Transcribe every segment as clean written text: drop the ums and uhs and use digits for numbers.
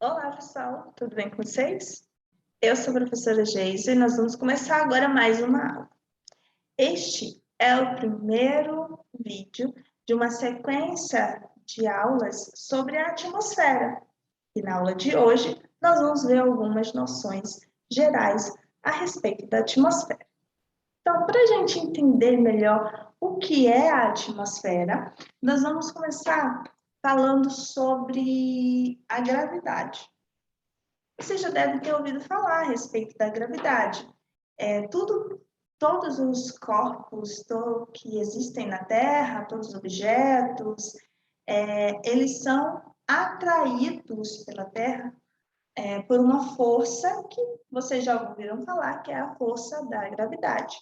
Olá, pessoal, tudo bem com vocês? Eu sou a professora Geise e nós vamos começar agora mais uma aula. Este é o primeiro vídeo de uma sequência de aulas sobre a atmosfera. E na aula de hoje, nós vamos ver algumas noções gerais a respeito da atmosfera. Então, para a gente entender melhor o que é a atmosfera, nós vamos começar falando sobre a gravidade. Você já deve ter ouvido falar a respeito da gravidade. Todos os corpos que existem na Terra, todos os objetos, eles são atraídos pela Terra por uma força que vocês já ouviram falar, que é a força da gravidade.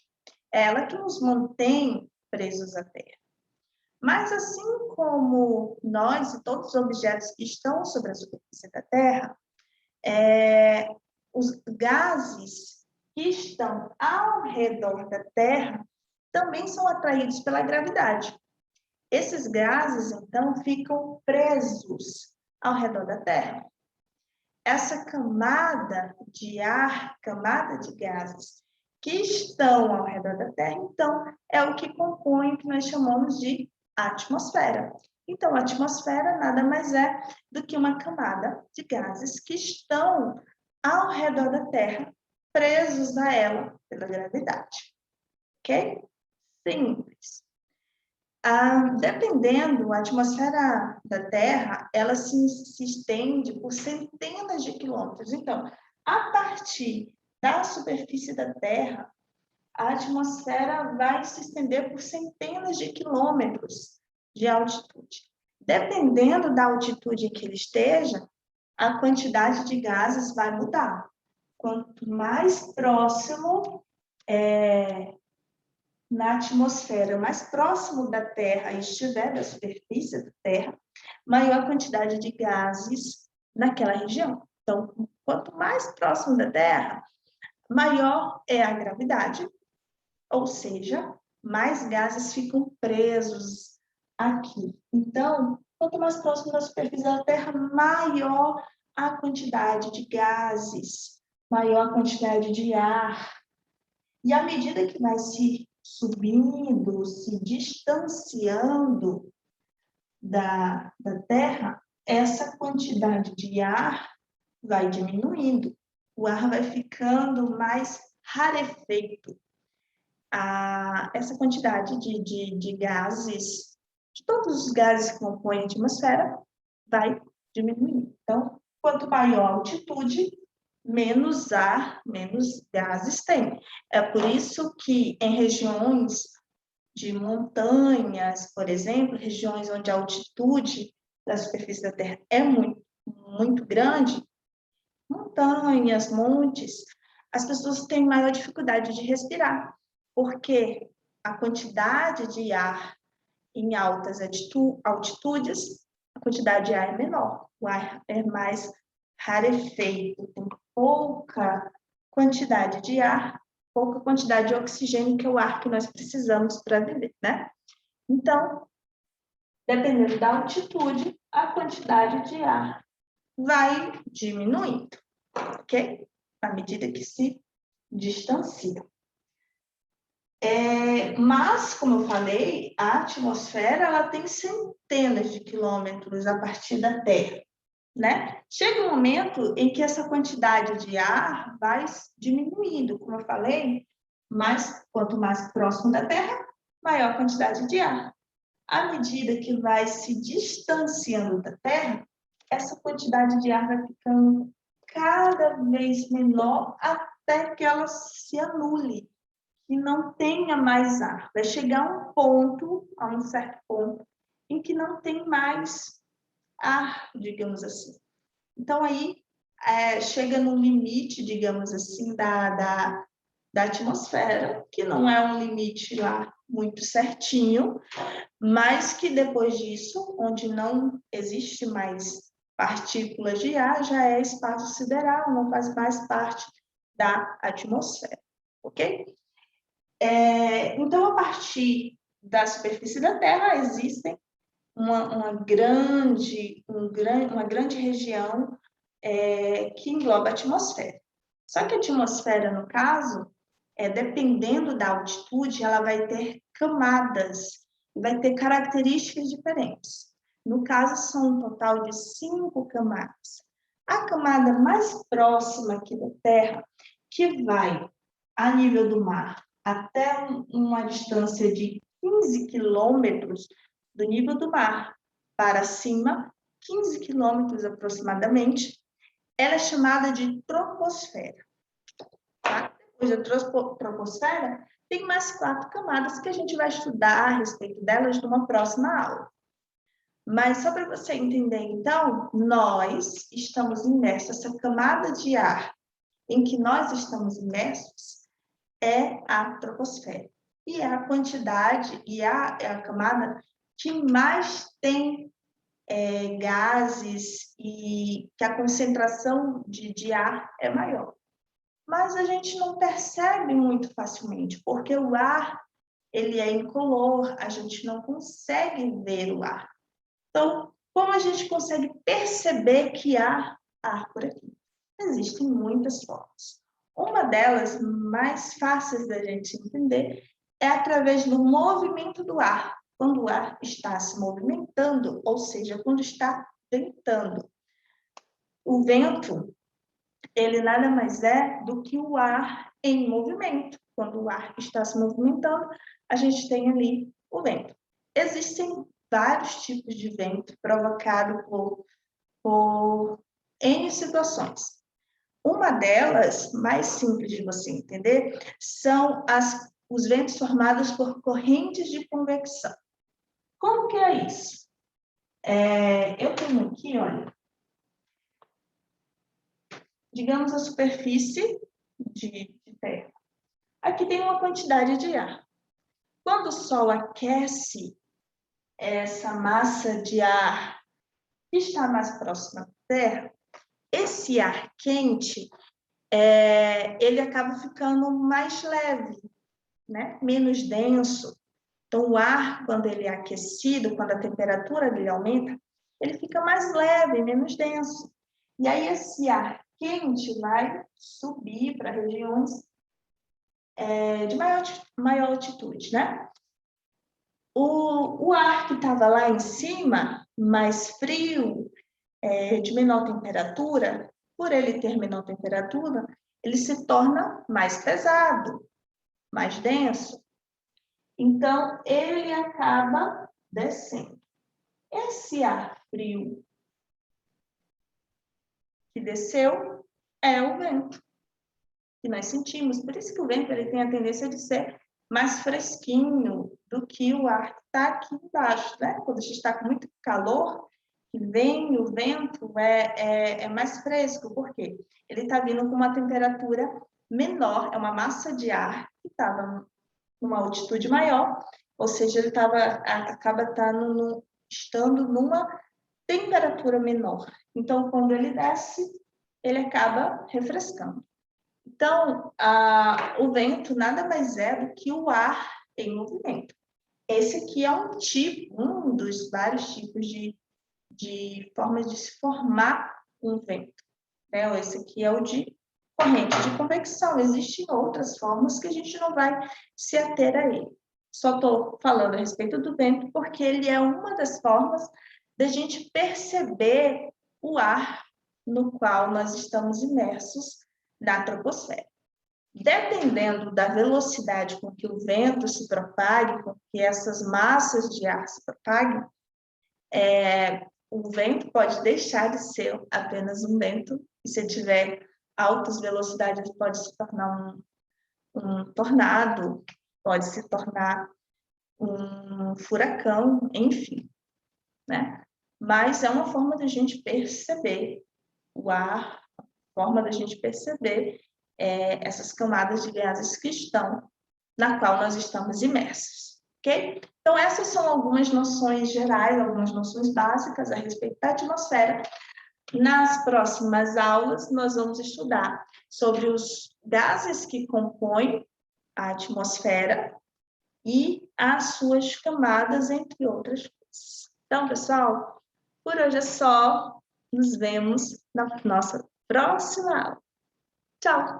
É ela que nos mantém presos à Terra. Mas assim como nós e todos os objetos que estão sobre a superfície da Terra, os gases que estão ao redor da Terra também são atraídos pela gravidade. Esses gases, então, ficam presos ao redor da Terra. Essa camada de ar, camada de gases que estão ao redor da Terra, então, é o que compõe o que nós chamamos de atmosfera. Então, a atmosfera nada mais é do que uma camada de gases que estão ao redor da Terra, presos a ela pela gravidade. Ok? Simples. Dependendo, a atmosfera da Terra, ela se estende por centenas de quilômetros. Então, a partir da superfície da Terra, a atmosfera vai se estender por centenas de quilômetros de altitude. Dependendo da altitude em que ele esteja, a quantidade de gases vai mudar. Quanto mais próximo na atmosfera, mais próximo da Terra estiver da superfície da Terra, maior a quantidade de gases naquela região. Então, quanto mais próximo da Terra, maior é a gravidade, ou seja, mais gases ficam presos aqui. Então, quanto mais próximo da superfície da Terra, maior a quantidade de gases, maior a quantidade de ar. E à medida que vai se subindo, se distanciando da Terra, essa quantidade de ar vai diminuindo. O ar vai ficando mais rarefeito. Essa quantidade de gases, de todos os gases que compõem a atmosfera, vai diminuindo. Então, quanto maior a altitude, menos ar, menos gases tem. É por isso que em regiões de montanhas, por exemplo, regiões onde a altitude da superfície da Terra é muito, muito grande, montanhas, montes, as pessoas têm maior dificuldade de respirar, porque a quantidade de ar em altas altitudes, a quantidade de ar é menor, o ar é mais rarefeito, tem pouca quantidade de ar, pouca quantidade de oxigênio, que é o ar que nós precisamos para viver, né? Então, dependendo da altitude, a quantidade de ar vai diminuindo, ok? À medida que se distancia. Mas, como eu falei, a atmosfera ela tem centenas de quilômetros a partir da Terra, né? Chega um momento em que essa quantidade de ar vai diminuindo, como eu falei, mas quanto mais próximo da Terra, maior a quantidade de ar. À medida que vai se distanciando da Terra, essa quantidade de ar vai ficando cada vez menor até que ela se anule e não tenha mais ar. Vai chegar a um certo ponto, em que não tem mais ar, digamos assim. Então, aí, chega no limite, digamos assim, da atmosfera, que não é um limite lá muito certinho, mas que depois disso, onde não existe mais partículas de ar, já é espaço sideral, não faz mais parte da atmosfera, ok? Então, a partir da superfície da Terra, existem uma grande região que engloba a atmosfera. Só que a atmosfera, no caso, dependendo da altitude, ela vai ter camadas, vai ter características diferentes. No caso, são um total de 5 camadas. A camada mais próxima aqui da Terra, que vai a nível do mar até uma distância de 15 quilômetros do nível do mar para cima, 15 quilômetros aproximadamente, ela é chamada de troposfera. Tá? Depois da troposfera, tem mais 4 camadas que a gente vai estudar a respeito delas numa próxima aula. Mas só para você entender, então, nós estamos imersos, essa camada de ar em que nós estamos imersos é a troposfera. E é a quantidade, é a camada que mais tem gases e que a concentração de ar é maior. Mas a gente não percebe muito facilmente, porque o ar ele é incolor, a gente não consegue ver o ar. Então, como a gente consegue perceber que há ar por aqui? Existem muitas formas. Uma delas, mais fáceis da gente entender, é através do movimento do ar, quando o ar está se movimentando, ou seja, quando está ventando. O vento, ele nada mais é do que o ar em movimento. Quando o ar está se movimentando, a gente tem ali o vento. Existem vários tipos de vento provocado por N situações. Uma delas, mais simples de você entender, são os ventos formados por correntes de convecção. Como que é isso? Eu tenho aqui, olha, digamos a superfície de terra. Aqui tem uma quantidade de ar. Quando o Sol aquece essa massa de ar que está mais próxima da Terra, esse ar quente, ele acaba ficando mais leve, né? Menos denso. Então, o ar, quando ele é aquecido, quando a temperatura dele aumenta, ele fica mais leve, menos denso. E aí, esse ar quente vai subir para regiões de maior altitude, né? O ar que estava lá em cima, mais frio, de menor temperatura, por ele ter menor temperatura, ele se torna mais pesado, mais denso. Então, ele acaba descendo. Esse ar frio que desceu é o vento que nós sentimos. Por isso que o vento ele tem a tendência de ser mais fresquinho do que o ar que está aqui embaixo, né? Quando a gente está com muito calor, que vem o vento é mais fresco. Por quê? Ele está vindo com uma temperatura menor, é uma massa de ar que estava numa altitude maior, ou seja, ele acaba estando numa temperatura menor. Então, quando ele desce, ele acaba refrescando. Então, o vento nada mais é do que o ar em movimento. Esse aqui é um dos vários tipos de formas de se formar um vento. Né? Esse aqui é o de corrente de convecção. Existem outras formas que a gente não vai se ater a ele. Só estou falando a respeito do vento porque ele é uma das formas da gente perceber o ar no qual nós estamos imersos na troposfera. Dependendo da velocidade com que o vento se propague, com que essas massas de ar se propaguem, o vento pode deixar de ser apenas um vento, e se tiver altas velocidades, pode se tornar um tornado, pode se tornar um furacão, enfim, né? Mas é uma forma da gente perceber o ar, forma da gente perceber essas camadas de gases que estão na qual nós estamos imersos, ok? Então, essas são algumas noções gerais, algumas noções básicas a respeito da atmosfera. Nas próximas aulas, nós vamos estudar sobre os gases que compõem a atmosfera e as suas camadas, entre outras coisas. Então, pessoal, por hoje é só. nos vemos na nossa próxima aula. Tchau!